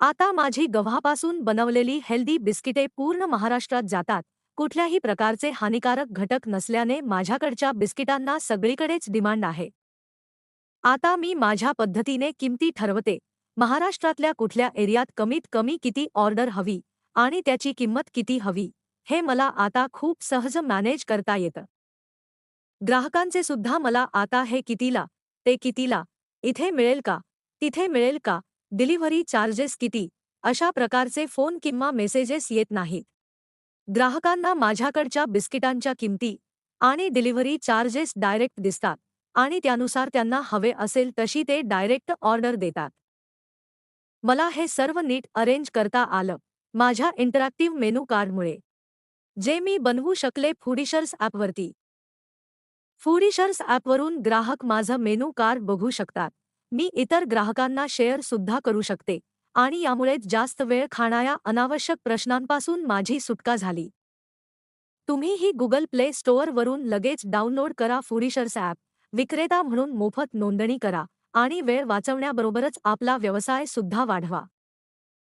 आता माझी गव्हापासून बनवलेली हेल्दी बिस्किटे पूर्ण महाराष्ट्रात जातात. कुठल्याही प्रकारचे हानिकारक घटक नसल्याने माझ्याकडच्या बिस्किटांना सगळीकडेच डिमांड आहे. आता मी माझ्या पद्धतीने किमती ठरवते. महाराष्ट्रातल्या कुठल्या एरियात कमीत कमी किती ऑर्डर हवी आणि त्याची किंमत किती हवी, हे मला आता खूप सहज मॅनेज करता येतं. ग्राहकांचे सुद्धा मला आता हे कितीला, ते कितीला, इथे मिळेल का, तिथे मिळेल का, डिलिव्हरी चार्जेस किती, अशा प्रकारचे फोन किंवा मेसेजेस येत नाहीत. ग्राहकांना माझ्याकडच्या बिस्किटांच्या किमती आणि डिलिव्हरी चार्जेस डायरेक्ट दिसतात आणि त्यानुसार त्यांना हवे असेल तशी ते डायरेक्ट ऑर्डर देतात. मला हे सर्व नीट अरेंज करता आलं माझ्या इंटरॅक्टिव्ह मेनू कार्डमुळे, जे मी बनवू शकले फूडिशर्स ॲपवरती. फूडिशर्स ॲपवरून ग्राहक माझं मेनू कार्ड बघू शकतात. मी इतर ग्राहकांना शेअर सुद्धा करू शकते आणि यामुळेच जास्त वेळ खाणाऱ्या अनावश्यक प्रश्नांपासून माझी सुटका झाली. तुम्हीही गुगल प्ले स्टोअरवरून लगेच डाउनलोड करा फूडिशर्स ॲप. विक्रेता म्हणून मोफत नोंदणी करा आणि वेळ वाचवण्याबरोबरच आपला व्यवसाय सुद्धा वाढवा.